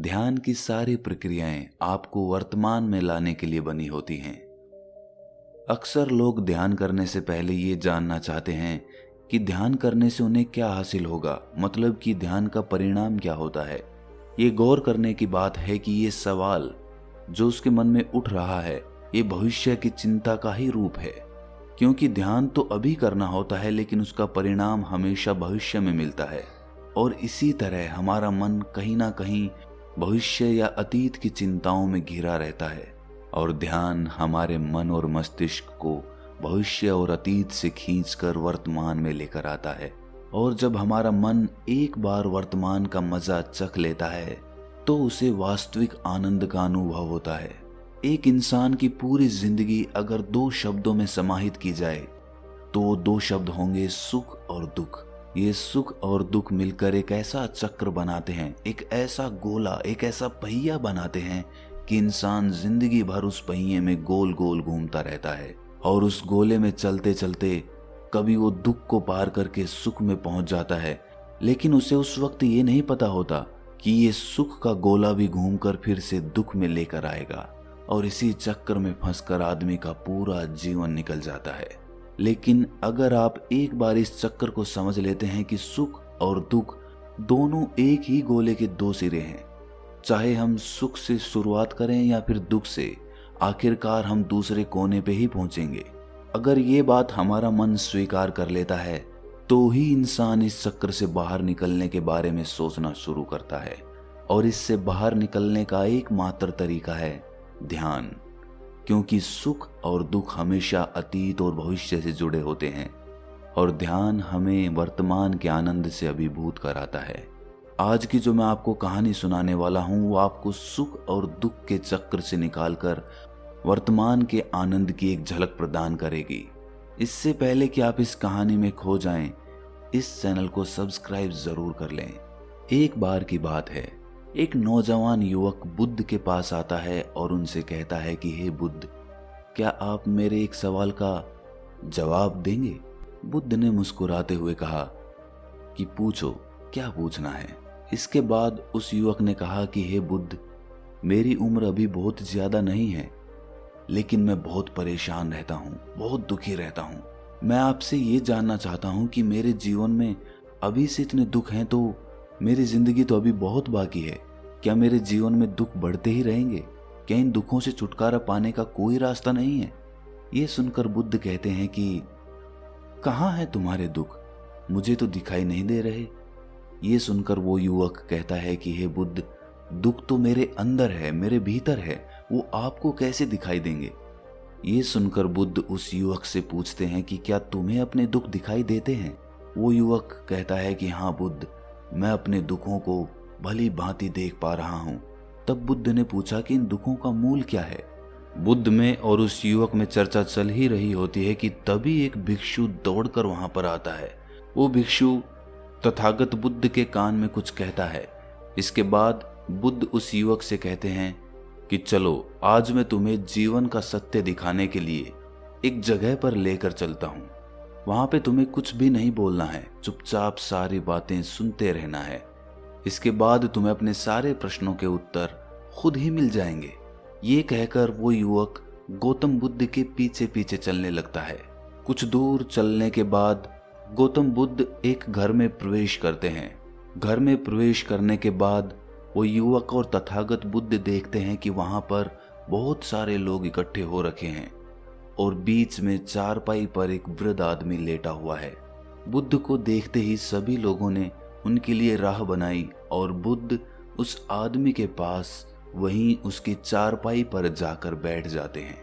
ध्यान की सारी प्रक्रियाएं आपको वर्तमान में लाने के लिए बनी होती हैं। अक्सर लोग ध्यान करने से पहले ये जानना चाहते हैं कि ध्यान करने से उन्हें क्या हासिल होगा, मतलब कि ध्यान का परिणाम क्या होता है। ये गौर करने की बात है कि ये सवाल जो उसके मन में उठ रहा है, ये भविष्य की चिंता का ही रूप है। क्योंकि ध्यान तो अभी करना होता है, लेकिन उसका परिणाम हमेशा भविष्य में मिलता है। और इसी तरह हमारा मन कहीं ना कहीं भविष्य या अतीत की चिंताओं में घिरा रहता है, और ध्यान हमारे मन और मस्तिष्क को भविष्य और अतीत से खींचकर वर्तमान में लेकर आता है। और जब हमारा मन एक बार वर्तमान का मजा चख लेता है तो उसे वास्तविक आनंद का अनुभव होता है। एक इंसान की पूरी जिंदगी अगर 2 शब्दों में समाहित की जाए तो वो 2 शब्द होंगे सुख और दुख। ये सुख और दुख मिलकर एक ऐसा चक्र बनाते हैं, एक ऐसा गोला, एक ऐसा पहिया बनाते हैं कि इंसान जिंदगी भर उस पहिए में गोल गोल घूमता रहता है। और उस गोले में चलते चलते कभी वो दुख को पार करके सुख में पहुंच जाता है, लेकिन उसे उस वक्त ये नहीं पता होता कि ये सुख का गोला भी घूमकर फिर से दुख में लेकर आएगा, और इसी चक्कर में फंसकर आदमी का पूरा जीवन निकल जाता है। लेकिन अगर आप एक बार इस चक्कर को समझ लेते हैं कि सुख और दुख दोनों एक ही गोले के 2 सिरे हैं, चाहे हम सुख से शुरुआत करें या फिर दुख से, आखिरकार हम दूसरे कोने पे ही पहुंचेंगे। अगर ये बात हमारा मन स्वीकार कर लेता है तो ही इंसान इस चक्कर से बाहर निकलने के बारे में सोचना शुरू करता है। और इससे बाहर निकलने का एकमात्र तरीका है ध्यान, क्योंकि सुख और दुख हमेशा अतीत और भविष्य से जुड़े होते हैं, और ध्यान हमें वर्तमान के आनंद से अभिभूत कराता है। आज की जो मैं आपको कहानी सुनाने वाला हूं वो आपको सुख और दुख के चक्र से निकालकर वर्तमान के आनंद की एक झलक प्रदान करेगी। इससे पहले कि आप इस कहानी में खो जाएं, इस चैनल को सब्सक्राइब जरूर कर लें। एक बार की बात है, एक नौजवान युवक बुद्ध के पास आता है और उनसे कहता है कि हे बुद्ध, क्या आप मेरे एक सवाल का जवाब देंगे? बुद्ध ने मुस्कुराते हुए कहा कि पूछो, क्या पूछना है। इसके बाद उस युवक ने कहा कि हे बुद्ध, मेरी उम्र अभी बहुत ज्यादा नहीं है, लेकिन मैं बहुत परेशान रहता हूँ, बहुत दुखी रहता हूँ। मैं आपसे ये जानना चाहता हूँ कि मेरे जीवन में अभी से इतने दुख हैं, तो मेरी जिंदगी तो अभी बहुत बाकी है। क्या मेरे जीवन में दुख बढ़ते ही रहेंगे? क्या इन दुखों से छुटकारा पाने का कोई रास्ता नहीं है? ये सुनकर बुद्ध कहते हैं कि कहाँ है तुम्हारे दुख? मुझे तो दिखाई नहीं दे रहे। ये सुनकर वो युवक कहता है कि हे बुद्ध, दुख तो मेरे अंदर है, मेरे भीतर है, वो आपको कैसे दिखाई देंगे? ये सुनकर बुद्ध उस युवक से पूछते हैं कि क्या तुम्हें अपने दुख दिखाई देते हैं? वो युवक कहता है कि हाँ बुद्ध, मैं अपने दुखों को भली भांति देख पा रहा हूँ। तब बुद्ध ने पूछा कि इन दुखों का मूल क्या है? बुद्ध में और उस युवक में चर्चा चल ही रही होती है कि तभी एक भिक्षु दौड़कर वहां पर आता है। वो भिक्षु तथागत बुद्ध के कान में कुछ कहता है। इसके बाद बुद्ध उस युवक से कहते हैं कि चलो, आज मैं तुम्हें जीवन का सत्य दिखाने के लिए एक जगह पर लेकर चलता हूँ। वहां पे तुम्हें कुछ भी नहीं बोलना है, चुपचाप सारी बातें सुनते रहना है। इसके बाद तुम्हें अपने सारे प्रश्नों के उत्तर खुद ही मिल जाएंगे। ये कहकर वो युवक गौतम बुद्ध के पीछे पीछे चलने लगता है। कुछ दूर चलने के बाद गौतम बुद्ध एक घर में प्रवेश करते हैं। घर में प्रवेश करने के बाद वो युवक और तथागत बुद्ध देखते हैं कि वहां पर बहुत सारे लोग इकट्ठे हो रखे हैं, और बीच में चारपाई पर एक वृद्ध आदमी लेटा हुआ है। बुद्ध को देखते ही सभी लोगों ने उनके लिए राह बनाई, और बुद्ध उस आदमी के पास वहीं उसकी चारपाई पर जाकर बैठ जाते हैं।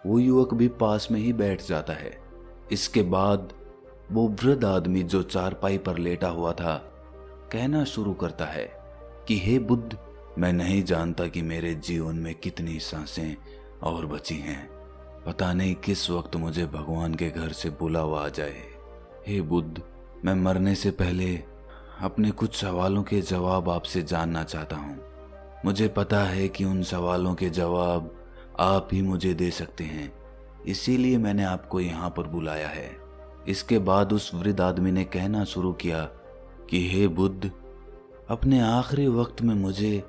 वो युवक भी पास में ही बैठ जाता है। इसके बाद वो वृद्ध आदमी जो चारपाई पर लेटा हुआ था कहना शुरू करता है कि हे बुद्ध, मैं नहीं जानता कि मेरे जीवन में कितनी सांसें और बची हैं। पता नहीं किस वक्त मुझे भगवान के घर से बुलावा आ जाए। हे बुद्ध, मैं मरने से पहले अपने कुछ सवालों के जवाब आपसे जानना चाहता हूँ। मुझे पता है कि उन सवालों के जवाब आप ही मुझे दे सकते हैं, इसीलिए मैंने आपको यहाँ पर बुलाया है। इसके बाद उस वृद्ध आदमी ने कहना शुरू किया कि हे बुद्ध, अपने आखिरी वक्त में मुझे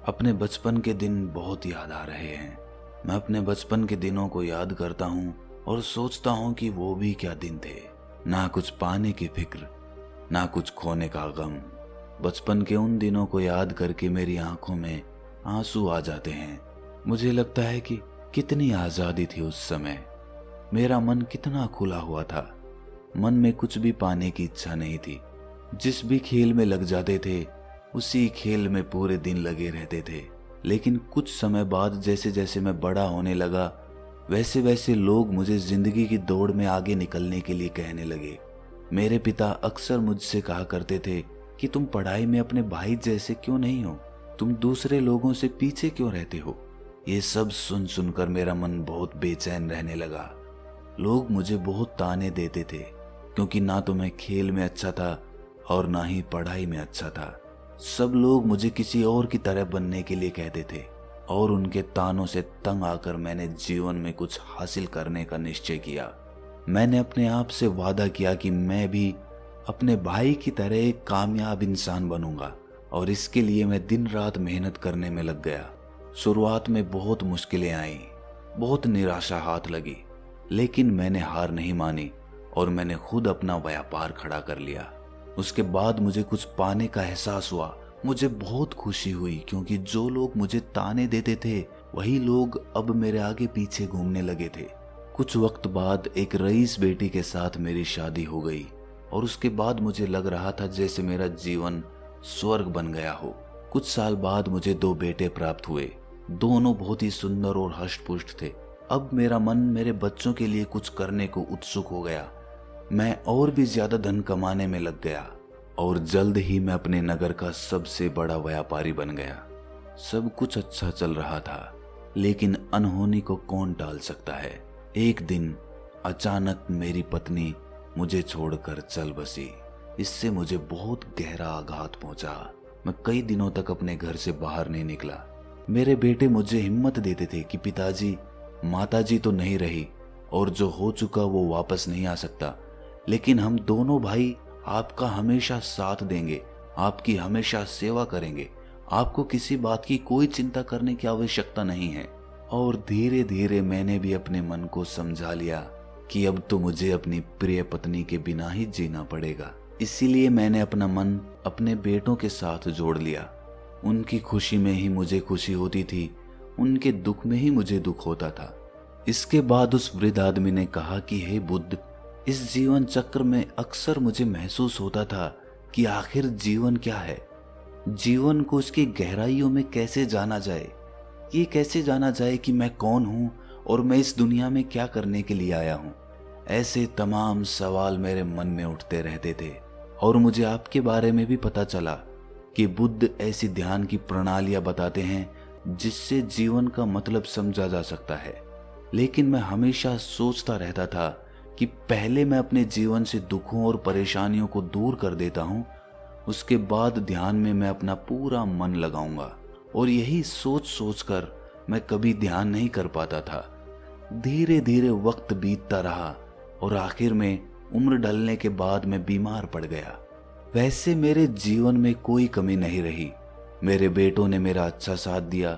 अपने बचपन के दिन बहुत याद आ रहे हैं। मैं अपने बचपन के दिनों को याद करता हूँ और सोचता हूँ कि वो भी क्या दिन थे। ना कुछ पाने की फिक्र, ना कुछ खोने का गम। बचपन के उन दिनों को याद करके मेरी आंखों में आंसू आ जाते हैं। मुझे लगता है कि कितनी आज़ादी थी उस समय। मेरा मन कितना खुला हुआ था। मन में कुछ भी पाने की इच्छा नहीं थी। जिस भी खेल में लग जाते थे उसी खेल में पूरे दिन लगे रहते थे। लेकिन कुछ समय बाद जैसे जैसे मैं बड़ा होने लगा वैसे वैसे लोग मुझे जिंदगी की दौड़ में आगे निकलने के लिए कहने लगे। मेरे पिता अक्सर मुझसे कहा करते थे कि तुम पढ़ाई में अपने भाई जैसे क्यों नहीं हो, तुम दूसरे लोगों से पीछे क्यों रहते हो। ये सब सुन सुनकर मेरा मन बहुत बेचैन रहने लगा। लोग मुझे बहुत ताने देते थे क्योंकि ना तो मैं खेल में अच्छा था और ना ही पढ़ाई में अच्छा था। सब लोग मुझे किसी और की तरह बनने के लिए कहते थे और उनके तानों से तंग आकर मैंने जीवन में कुछ हासिल करने का निश्चय किया। मैंने अपने आप से वादा किया कि मैं भी अपने भाई की तरह एक कामयाब इंसान बनूंगा और इसके लिए मैं दिन रात मेहनत करने में लग गया। शुरुआत में बहुत मुश्किलें आईं, बहुत निराशा हाथ लगी, लेकिन मैंने हार नहीं मानी और मैंने खुद अपना व्यापार खड़ा कर लिया। उसके बाद मुझे कुछ पाने का एहसास हुआ। मुझे बहुत खुशी हुई क्योंकि जो लोग मुझे ताने देते थे वही लोग अब मेरे आगे पीछे घूमने लगे थे। कुछ वक्त बाद एक रईस बेटी के साथ मेरी शादी हो गई और उसके बाद मुझे लग रहा था जैसे मेरा जीवन स्वर्ग बन गया हो। कुछ साल बाद मुझे 2 बेटे प्राप्त हुए। दोनों बहुत ही सुंदर और हष्ट-पुष्ट थे। अब मेरा मन मेरे बच्चों के लिए कुछ करने को उत्सुक हो गया। मैं और भी ज्यादा धन कमाने में लग गया और जल्द ही मैं अपने नगर का सबसे बड़ा व्यापारी बन गया। सब कुछ अच्छा चल रहा था, लेकिन अनहोनी को कौन टाल सकता है। एक दिन अचानक मेरी पत्नी मुझे छोड़कर चल बसी। इससे मुझे बहुत गहरा आघात पहुंचा। मैं कई दिनों तक अपने घर से बाहर नहीं निकला। मेरे बेटे मुझे हिम्मत देते थे कि पिताजी, माताजी तो नहीं रही और जो हो चुका वो वापस नहीं आ सकता, लेकिन हम दोनों भाई आपका हमेशा साथ देंगे, आपकी हमेशा सेवा करेंगे। आपको किसी बात की कोई चिंता करने की आवश्यकता नहीं है। और धीरे धीरे मैंने भी अपने मन को समझा लिया कि अब तो मुझे अपनी प्रिय पत्नी के बिना ही जीना पड़ेगा। इसीलिए मैंने अपना मन अपने बेटों के साथ जोड़ लिया। उनकी खुशी में ही मुझे खुशी होती थी, उनके दुख में ही मुझे दुख होता था। इसके बाद उस वृद्ध आदमी ने कहा कि हे बुद्ध, इस जीवन चक्र में अक्सर मुझे महसूस होता था कि आखिर जीवन क्या है। जीवन को उसकी गहराइयों में कैसे जाना जाए। ये कैसे जाना जाए कि मैं कौन हूँ और मैं इस दुनिया में क्या करने के लिए आया हूँ। ऐसे तमाम सवाल मेरे मन में उठते रहते थे और मुझे आपके बारे में भी पता चला कि बुद्ध ऐसी ध्यान की प्रणालियां बताते हैं जिससे जीवन का मतलब समझा जा सकता है। लेकिन मैं हमेशा सोचता रहता था कि पहले मैं अपने जीवन से दुखों और परेशानियों को दूर कर देता हूँ, उसके बाद ध्यान में मैं अपना पूरा मन लगाऊंगा। और यही सोच सोचकर मैं कभी ध्यान नहीं कर पाता था। धीरे धीरे वक्त बीतता रहा और आखिर में उम्र ढलने के बाद मैं बीमार पड़ गया। वैसे मेरे जीवन में कोई कमी नहीं रही। मेरे बेटों ने मेरा अच्छा साथ दिया।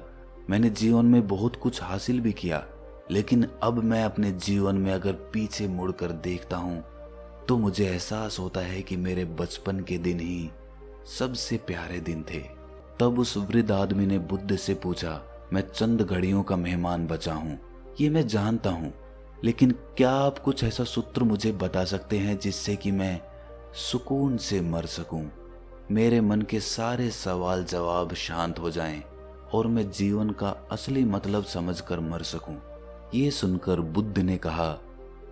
मैंने जीवन में बहुत कुछ हासिल भी किया। लेकिन अब मैं अपने जीवन में अगर पीछे मुड़कर देखता हूँ तो मुझे एहसास होता है कि मेरे बचपन के दिन ही सबसे प्यारे दिन थे। तब उस वृद्ध आदमी ने बुद्ध से पूछा, मैं चंद घड़ियों का मेहमान बचा हूँ, ये मैं जानता हूँ, लेकिन क्या आप कुछ ऐसा सूत्र मुझे बता सकते हैं जिससे कि मैं सुकून से मर सकूं, मेरे मन के सारे सवाल जवाब शांत हो जाएं और मैं जीवन का असली मतलब समझकर मर सकूं। ये सुनकर बुद्ध ने कहा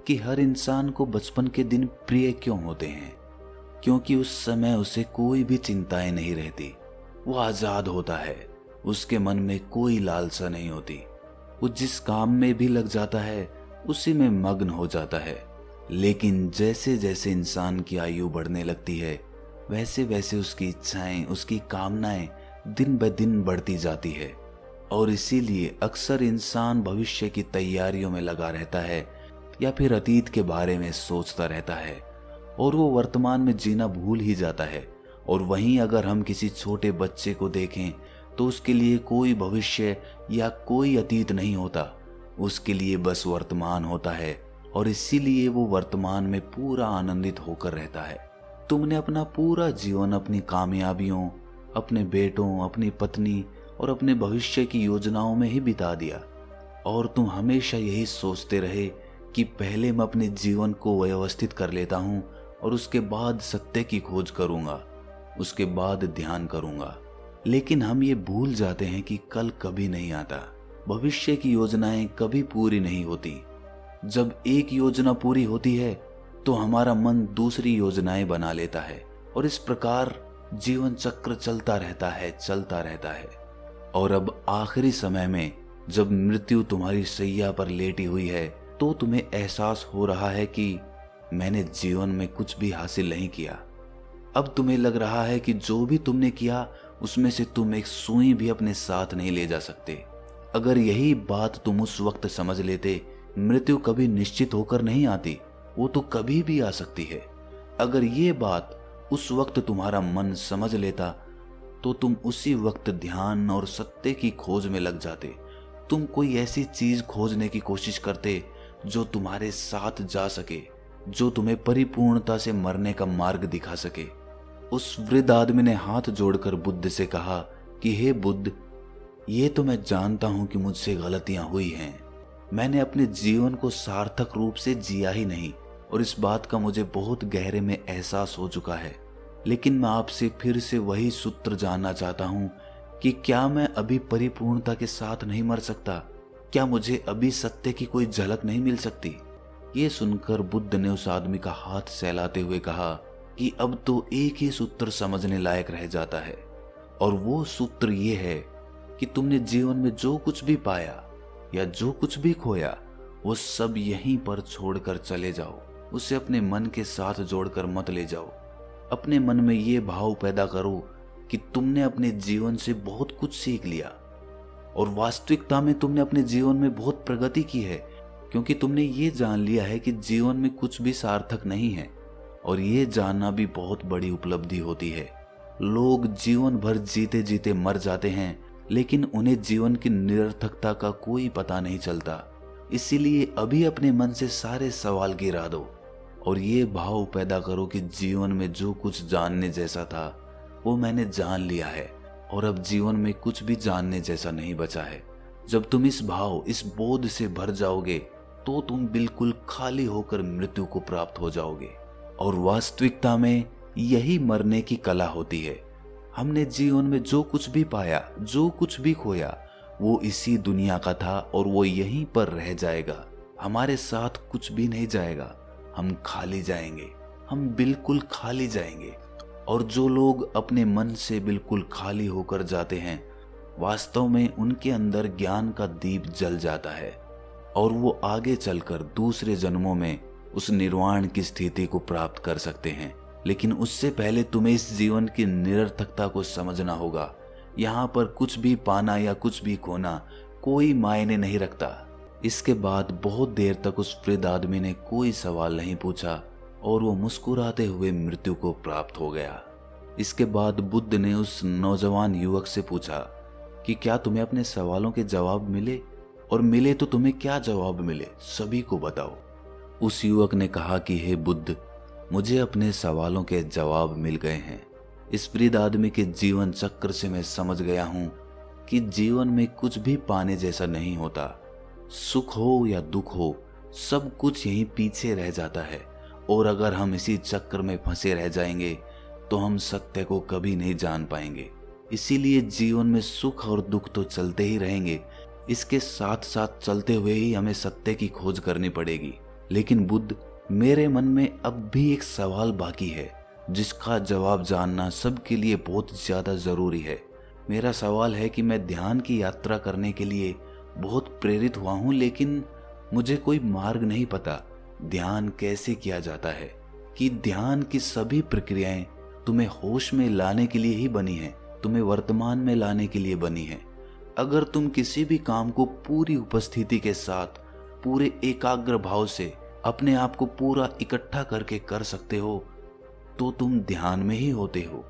कि हर इंसान को बचपन के दिन प्रिय क्यों होते हैं, क्योंकि उस समय उसे कोई भी चिंताएं नहीं रहती। वो आजाद होता है, उसके मन में कोई लालसा नहीं होती। वो जिस काम में भी लग जाता है उसी में मग्न हो जाता है। लेकिन जैसे जैसे इंसान की आयु बढ़ने लगती है वैसे वैसे उसकी इच्छाएं, उसकी कामनाएं दिन ब दिन बढ़ती जाती है और इसीलिए अक्सर इंसान भविष्य की तैयारियों में लगा रहता है या फिर अतीत के बारे में सोचता रहता है और वो वर्तमान में जीना भूल ही जाता है। और वहीं अगर हम किसी छोटे बच्चे को देखें तो उसके लिए कोई भविष्य या कोई अतीत नहीं होता। उसके लिए बस वर्तमान होता है और इसीलिए वो वर्तमान में पूरा आनंदित होकर रहता है। तुमने अपना पूरा जीवन अपनी कामयाबियों, अपने बेटों, अपनी पत्नी और अपने भविष्य की योजनाओं में ही बिता दिया और तुम हमेशा यही सोचते रहे कि पहले मैं अपने जीवन को व्यवस्थित कर लेता हूं और उसके बाद सत्य की खोज करूंगा, उसके बाद ध्यान करूंगा। लेकिन हम ये भूल जाते हैं कि कल कभी नहीं आता, भविष्य की योजनाएं कभी पूरी नहीं होती। जब एक योजना पूरी होती है तो हमारा मन दूसरी योजनाएं बना लेता है और इस प्रकार जीवन चक्र चलता रहता है। और अब आखिरी समय में जब मृत्यु तुम्हारी सैया पर लेटी हुई है तो तुम्हें एहसास हो रहा है कि मैंने जीवन में कुछ भी हासिल नहीं किया। अब तुम्हें लग रहा है कि जो भी तुमने किया उसमें से तुम एक सुई भी अपने साथ नहीं ले जा सकते। अगर यही बात तुम उस वक्त समझ लेते, मृत्यु कभी निश्चित होकर नहीं आती, वो तो कभी भी आ सकती है। अगर ये बात उस वक्त तुम्हारा मन समझ लेता तो तुम उसी वक्त ध्यान और सत्य की खोज में लग जाते। तुम कोई ऐसी चीज खोजने की कोशिश करते जो तुम्हारे साथ जा सके, जो तुम्हें परिपूर्णता से मरने का मार्ग दिखा सके। उस वृद्ध आदमी ने हाथ जोड़कर बुद्ध से कहा कि हे बुद्ध, ये तो मैं जानता हूं कि मुझसे गलतियां हुई हैं। मैंने अपने जीवन को सार्थक रूप से जिया ही नहीं और इस बात का मुझे बहुत गहरे में एहसास हो चुका है। लेकिन मैं आपसे फिर से वही सूत्र जानना चाहता हूं कि क्या मैं अभी परिपूर्णता के साथ नहीं मर सकता? क्या मुझे अभी सत्य की कोई झलक नहीं मिल सकती? ये सुनकर बुद्ध ने उस आदमी का हाथ सहलाते हुए कहा कि अब तो एक ही सूत्र समझने लायक रह जाता है और वो सूत्र ये है कि तुमने जीवन में जो कुछ भी पाया या जो कुछ भी खोया वो सब यहीं पर छोड़कर चले जाओ। उसे अपने मन के साथ जोड़कर मत ले जाओ। अपने मन में ये भाव पैदा करो कि तुमने अपने जीवन से बहुत कुछ सीख लिया और वास्तविकता में तुमने अपने जीवन में बहुत प्रगति की है, क्योंकि तुमने ये जान लिया है कि जीवन में कुछ भी सार्थक नहीं है और ये जानना भी बहुत बड़ी उपलब्धि होती है। लोग जीवन भर जीते जीते मर जाते हैं लेकिन उन्हें जीवन की निरर्थकता का कोई पता नहीं चलता। इसीलिए अभी अपने मन से सारे सवाल गिरा दो और ये भाव पैदा करो कि जीवन में जो कुछ जानने जैसा था वो मैंने जान लिया है और अब जीवन में कुछ भी जानने जैसा नहीं बचा है। जब तुम इस भाव, इस बोध से भर जाओगे तो तुम बिल्कुल खाली होकर मृत्यु को प्राप्त हो जाओगे। और वास्तविकता में यही मरने की कला होती है। हमने जीवन में जो कुछ भी पाया, जो कुछ भी खोया, वो इसी दुनिया का था और वो यहीं पर रह जाएगा। हमारे साथ कुछ भी नहीं जाएगा। हम खाली जाएंगे, हम बिल्कुल खाली जाएंगे। और जो लोग अपने मन से बिल्कुल खाली होकर जाते हैं, वास्तव में उनके अंदर ज्ञान का दीप जल जाता है और वो आगे चलकर दूसरे जन्मों में उस निर्वाण की स्थिति को प्राप्त कर सकते हैं। लेकिन उससे पहले तुम्हें इस जीवन की निरर्थकता को समझना होगा। यहाँ पर कुछ भी पाना या कुछ भी खोना कोई मायने नहीं रखता। इसके बाद बहुत देर तक उस वृद्ध आदमी ने कोई सवाल नहीं पूछा और वो मुस्कुराते हुए मृत्यु को प्राप्त हो गया। इसके बाद बुद्ध ने उस नौजवान युवक से पूछा कि क्या तुम्हें अपने सवालों के जवाब मिले, और मिले तो तुम्हें क्या जवाब मिले, सभी को बताओ। उस युवक ने कहा कि हे बुद्ध, मुझे अपने सवालों के जवाब मिल गए हैं। इस वृद्ध आदमी के जीवन चक्र से मैं समझ गया हूं कि जीवन में कुछ भी पाने जैसा नहीं होता। सुख हो या दुख हो, सब कुछ यहीं पीछे रह जाता है और अगर हम इसी चक्र में फंसे रह जाएंगे तो हम सत्य को कभी नहीं जान पाएंगे। इसीलिए जीवन में सुख और दुख तो चलते ही रहेंगे, इसके साथ साथ चलते हुए ही हमें सत्य की खोज करनी पड़ेगी। लेकिन बुद्ध, मेरे मन में अब भी एक सवाल बाकी है जिसका जवाब जानना सबके लिए बहुत ज्यादा जरूरी है। मेरा सवाल है कि मैं ध्यान की यात्रा करने के लिए बहुत प्रेरित हुआ हूं, लेकिन मुझे कोई मार्ग नहीं पता। ध्यान कैसे किया जाता है? कि ध्यान की सभी प्रक्रियाएं तुम्हें होश में लाने के लिए ही बनी है, तुम्हें वर्तमान में लाने के लिए बनी है। अगर तुम किसी भी काम को पूरी उपस्थिति के साथ, पूरे एकाग्र भाव से अपने आप को पूरा इकट्ठा करके कर सकते हो तो तुम ध्यान में ही होते हो।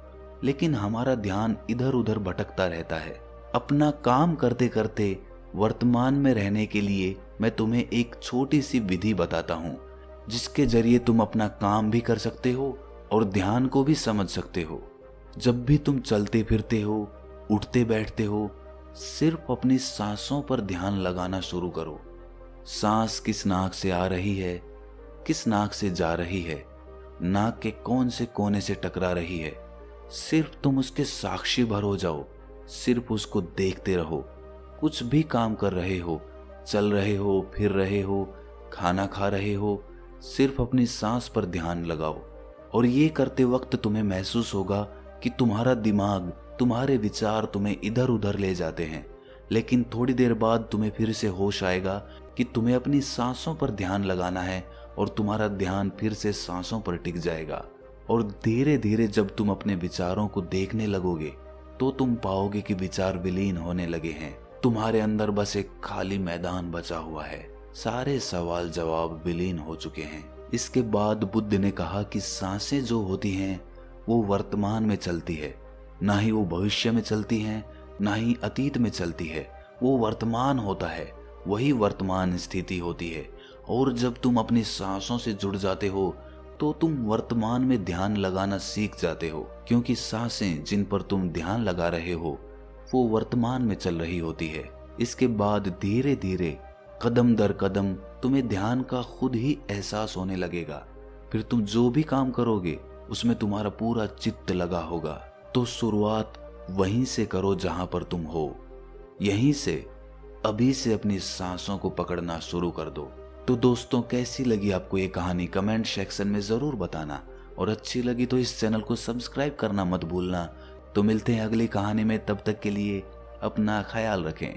लेकिन हमारा ध्यान इधर उधर भटकता रहता है। अपना काम करते करते वर्तमान में रहने के लिए मैं तुम्हें एक छोटी सी विधि बताता हूँ, जिसके जरिए तुम अपना काम भी कर सकते हो और ध्यान को भी समझ सकते हो। जब भी तुम चलते फिरते हो, उठते बैठते हो, सिर्फ अपनी सांसों पर ध्यान लगाना शुरू करो। सांस किस नाक से आ रही है, किस नाक से जा रही है, नाक के कौन से कोने से टकरा रही है, सिर्फ तुम उसके साक्षी भर हो जाओ। सिर्फ उसको देखते रहो। कुछ भी काम कर रहे हो, चल रहे हो, फिर रहे हो, खाना खा रहे हो, सिर्फ अपनी सांस पर ध्यान लगाओ। और ये करते वक्त तुम्हें महसूस होगा कि तुम्हारा दिमाग, तुम्हारे विचार तुम्हें इधर उधर ले जाते हैं, लेकिन थोड़ी देर बाद तुम्हें फिर से होश आएगा कि तुम्हें अपनी सांसों पर ध्यान लगाना है और तुम्हारा ध्यान फिर से सांसों पर टिक जाएगा। और धीरे धीरे जब तुम अपने विचारों को देखने लगोगे तो तुम पाओगे कि विचार विलीन होने लगे हैं। तुम्हारे अंदर बस एक खाली मैदान बचा हुआ है। सारे सवाल जवाब विलीन हो चुके हैं। इसके बाद बुद्ध ने कहा कि सांसें जो होती हैं वो वर्तमान में चलती है, ना ही वो भविष्य में चलती हैं, ना ही अतीत में चलती है। वो वर्तमान होता है, वही वर्तमान स्थिति होती है। और जब तुम अपनी सांसों से जुड़ जाते हो तो तुम वर्तमान में ध्यान लगाना सीख जाते हो, क्योंकि सांसें जिन पर तुम ध्यान लगा रहे हो वो वर्तमान में चल रही होती है। इसके बाद धीरे धीरे कदम दर कदम तुम्हें ध्यान का खुद ही एहसास होने लगेगा। फिर तुम जो भी काम करोगे उसमें तुम्हारा पूरा चित्त लगा होगा। तो शुरुआत वहीं से करो जहां पर तुम हो। यहीं से, अभी से अपनी सांसों को पकड़ना शुरू कर दो। तो दोस्तों, कैसी लगी आपको ये कहानी कमेंट सेक्शन में जरूर बताना, और अच्छी लगी तो इस चैनल को सब्सक्राइब करना मत भूलना। तो मिलते हैं अगली कहानी में, तब तक के लिए अपना ख्याल रखें।